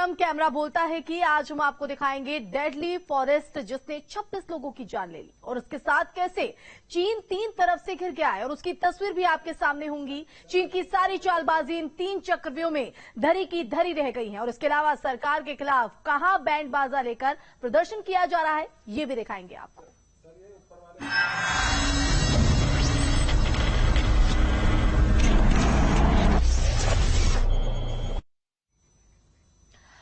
Trump camera बोलता है कि आज हम आपको दिखाएंगे डेडली फॉरेस्ट जिसने 26 लोगों की जान ले ली और उसके साथ कैसे चीन 3 तरफ से घिर गया है और उसकी तस्वीर भी आपके सामने होंगी। चीन की सारी चालबाजी इन 3 चक्रव्यूह में धरी की धरी रह गई है और इसके अलावा सरकार के खिलाफ कहां बैंड बाजा लेकर प्रदर्शन किया जा रहा है ये भी दिखाएंगे आपको।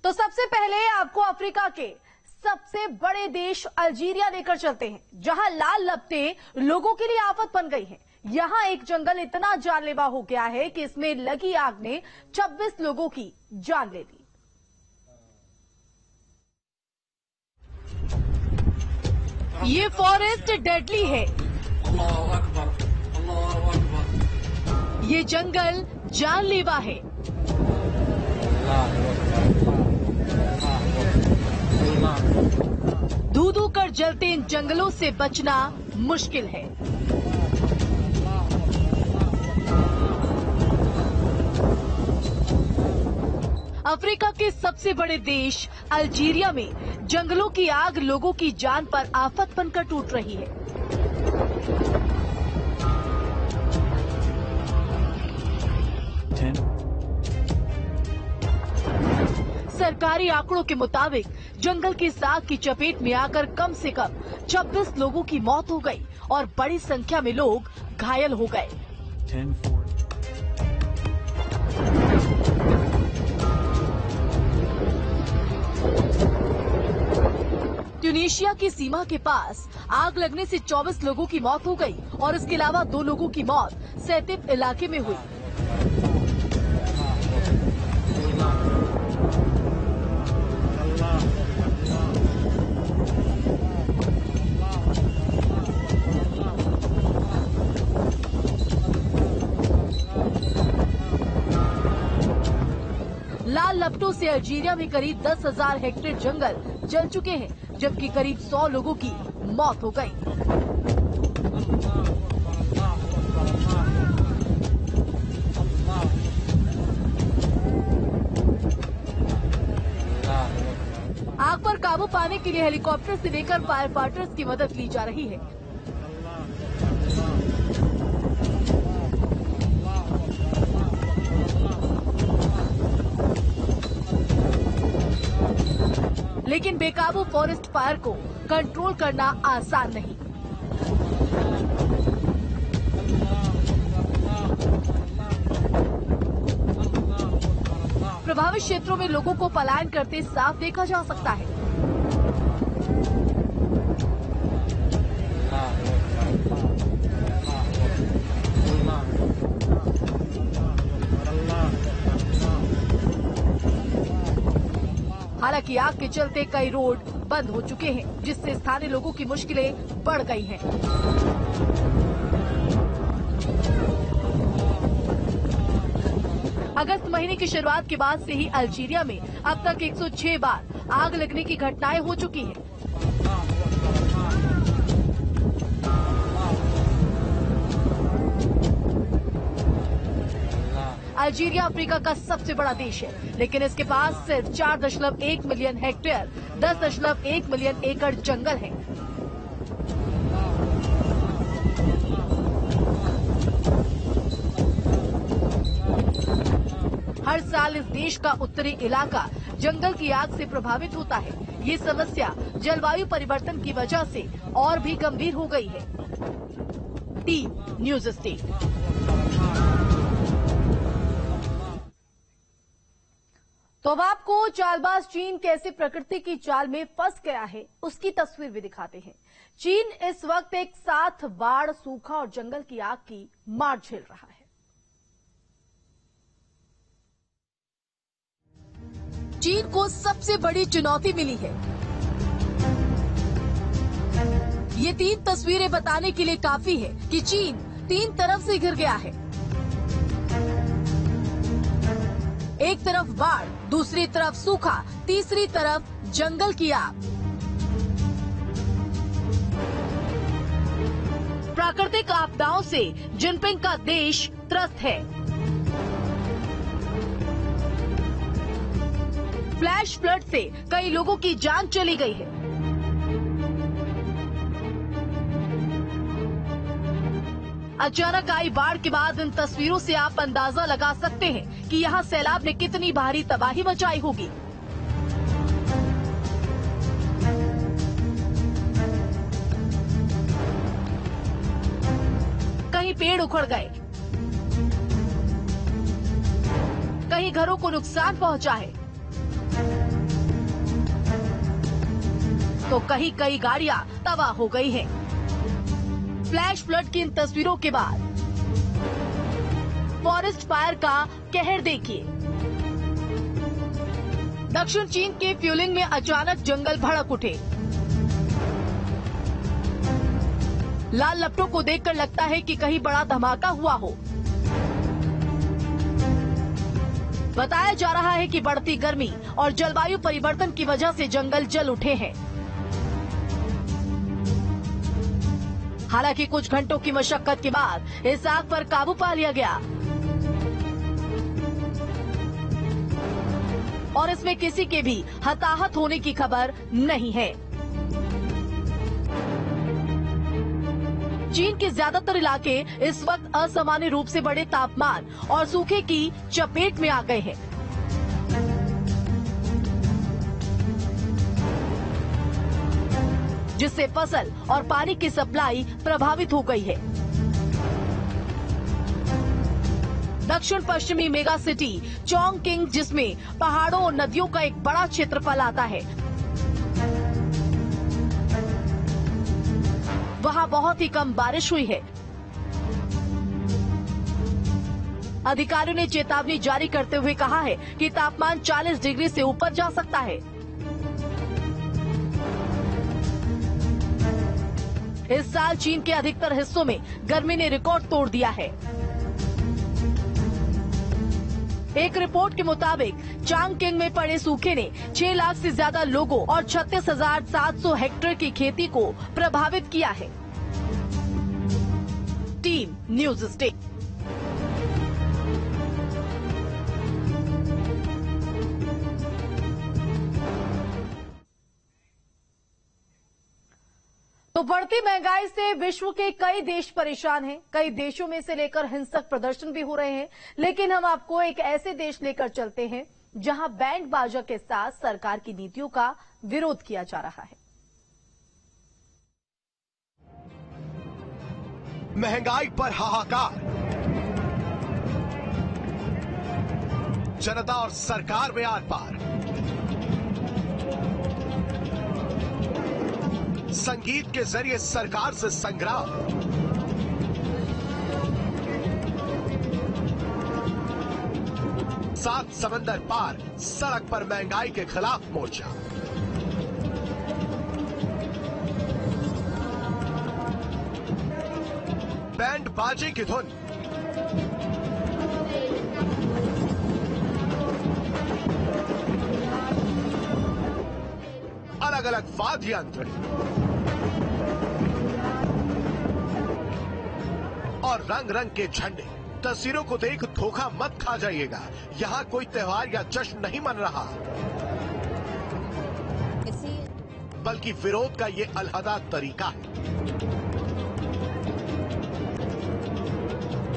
तो सबसे पहले आपको अफ्रीका के सबसे बड़े देश अल्जीरिया लेकर चलते हैं, जहां लाल लपटे लोगों के लिए आफत बन गई है। यहां एक जंगल इतना जानलेवा हो गया है कि इसमें लगी आग ने 26 लोगों की जान ले ली। ये फॉरेस्ट डेडली है। ये जंगल जानलेवा है। धू-धू कर जलते इन जंगलों से बचना मुश्किल है। अफ्रीका के सबसे बड़े देश अल्जीरिया में जंगलों की आग लोगों की जान पर आफत बनकर टूट रही है। सरकारी आंकड़ों के मुताबिक जंगल की आग की चपेट में आकर कम से कम 26 लोगों की मौत हो गई और बड़ी संख्या में लोग घायल हो गए। ट्यूनीशिया की सीमा के पास आग लगने से 24 लोगों की मौत हो गई और इसके अलावा 2 लोगों की मौत सैतिफ इलाके में हुई। लाल लपटों से अल्जीरिया में करीब 10,000 हेक्टेयर जंगल जल चुके हैं, जबकि करीब 100 लोगों की मौत हो गई। आग पर काबू पाने के लिए हेलीकॉप्टर से लेकर फायर फाइटर्स की मदद ली जा रही है। लेकिन बेकाबू फॉरेस्ट फायर को कंट्रोल करना आसान नहीं। प्रभावित क्षेत्रों में लोगों को पलायन करते साफ देखा जा सकता है। हालांकि आग के चलते कई रोड बंद हो चुके हैं, जिससे स्थानीय लोगों की मुश्किलें बढ़ गई हैं। अगस्त महीने की शुरुआत के बाद से ही अल्जीरिया में अब तक 106 बार आग लगने की घटनाएं हो चुकी हैं। अल्जीरिया अफ्रीका का सबसे बड़ा देश है, लेकिन इसके पास सिर्फ 4.1 मिलियन हेक्टेयर 10.1 मिलियन एकड़ जंगल है। हर साल इस देश का उत्तरी इलाका जंगल की आग से प्रभावित होता है। ये समस्या जलवायु परिवर्तन की वजह से और भी गंभीर हो गई है। Team news state. तो अब आपको चालबाज चीन कैसे प्रकृति की चाल में फंस गया है उसकी तस्वीर भी दिखाते हैं। चीन इस वक्त एक साथ बाढ़, सूखा और जंगल की आग की मार झेल रहा है। चीन को सबसे बड़ी चुनौती मिली है। ये 3 तस्वीरें बताने के लिए काफी है कि चीन 3 तरफ से घिर गया है। एक तरफ बाढ़, दूसरी तरफ सूखा, तीसरी तरफ जंगल की आग। प्राकृतिक आपदाओं से जिनपिंग का देश त्रस्त है। फ्लैश फ्लड से कई लोगों की जान चली गई है। अचानक आई बाढ़ के बाद इन तस्वीरों से आप अंदाजा लगा सकते हैं कि यहाँ सैलाब ने कितनी भारी तबाही मचाई होगी। कहीं पेड़ उखड़ गए, कहीं घरों को नुकसान पहुंचा है, तो कहीं कई गाड़ियां तबाह हो गई हैं। फ्लैश फ्लड की इन तस्वीरों के बाद फॉरेस्ट फायर का कहर देखिए। दक्षिण चीन के फ्यूलिंग में अचानक जंगल भड़क उठे। लाल लपटों को देखकर लगता है कि कहीं बड़ा धमाका हुआ हो। बताया जा रहा है कि बढ़ती गर्मी और जलवायु परिवर्तन की वजह से जंगल जल उठे हैं। हालांकि कुछ घंटों की मशक्कत के बाद इस आग पर काबू पा लिया गया और इसमें किसी के भी हताहत होने की खबर नहीं है। चीन के ज्यादातर इलाके इस वक्त असामान्य रूप से बड़े तापमान और सूखे की चपेट में आ गए हैं। जिससे फसल और पानी की सप्लाई प्रभावित हो गई है। दक्षिण पश्चिमी मेगा सिटी चोंगकिंग, जिसमें पहाड़ों और नदियों का एक बड़ा क्षेत्रफल आता है, वहां बहुत ही कम बारिश हुई है। अधिकारियों ने चेतावनी जारी करते हुए कहा है कि तापमान 40 डिग्री से ऊपर जा सकता है। इस साल चीन के अधिकतर हिस्सों में गर्मी ने रिकॉर्ड तोड़ दिया है। एक रिपोर्ट के मुताबिक चोंगकिंग में पड़े सूखे ने 6 लाख से ज्यादा लोगों और 36,700 हेक्टेयर की खेती को प्रभावित किया है। Team news state. तो बढ़ती महंगाई से विश्व के कई देश परेशान हैं। कई देशों में से लेकर हिंसक प्रदर्शन भी हो रहे हैं। लेकिन हम आपको एक ऐसे देश लेकर चलते हैं जहां बैंड बाजा के साथ सरकार की नीतियों का विरोध किया जा रहा है। महंगाई पर हाहाकार, जनता और सरकार में आर पार, संगीत के जरिए सरकार से संग्राम, सात समंदर पार सड़क पर महंगाई के खिलाफ मोर्चा। बैंड बाजे की धुन, अलग अलग वाद्य यंत्र और रंग रंग के झंडे। तस्वीरों को देख धोखा मत खा जाइएगा, यहाँ कोई त्योहार या जश्न नहीं मन रहा, बल्कि विरोध का ये अलहदा तरीका है।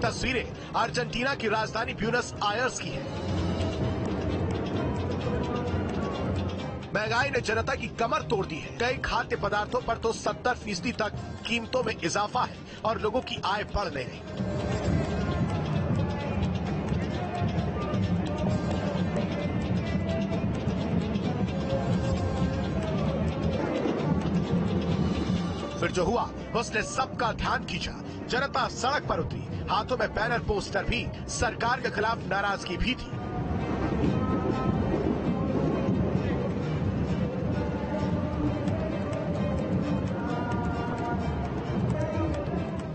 तस्वीरें अर्जेंटीना की राजधानी ब्यूनस आयर्स की है। महंगाई ने जनता की कमर तोड़ दी है। कई खाद्य पदार्थों पर तो 70% तक कीमतों में इजाफा है और लोगों की आय बढ़ नहीं रही। फिर जो हुआ उसने सबका ध्यान खींचा। जनता सड़क पर उतरी, हाथों में बैनर पोस्टर भी, सरकार के खिलाफ नाराजगी भी थी।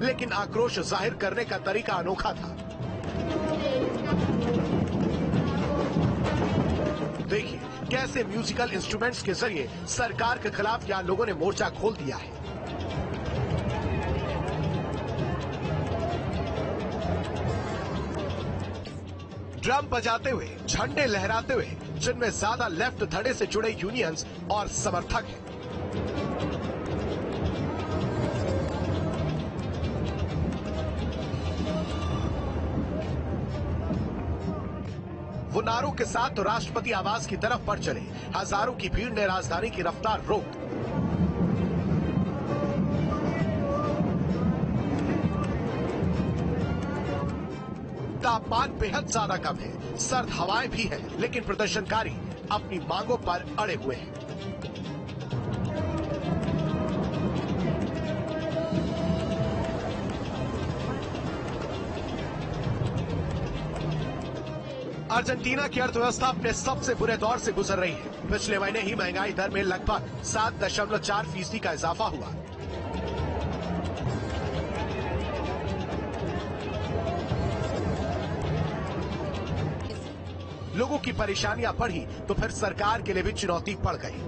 लेकिन आक्रोश जाहिर करने का तरीका अनोखा था। देखिए कैसे म्यूजिकल इंस्ट्रूमेंट्स के जरिए सरकार के खिलाफ यहां लोगों ने मोर्चा खोल दिया है। ड्रम बजाते हुए, झंडे लहराते हुए जिनमें ज्यादा लेफ्ट धड़े से जुड़े यूनियंस और समर्थक हैं। वो नारों के साथ तो राष्ट्रपति आवास की तरफ बढ़ चले। हजारों की भीड़ ने राजधानी की रफ्तार रोक दी। तापमान बेहद ज्यादा कम है, सर्द हवाएं भी हैं, लेकिन प्रदर्शनकारी अपनी मांगों पर अड़े हुए हैं। अर्जेंटीना की अर्थव्यवस्था अपने सबसे बुरे दौर से गुजर रही है। पिछले महीने ही महंगाई दर में लगभग 7.4% का इजाफा हुआ। लोगों की परेशानियां बढ़ी तो फिर सरकार के लिए भी चुनौती बढ़ गई।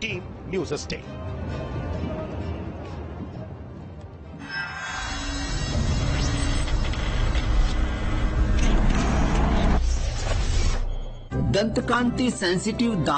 Team news state. दंत कांति सेंसिटिव दांत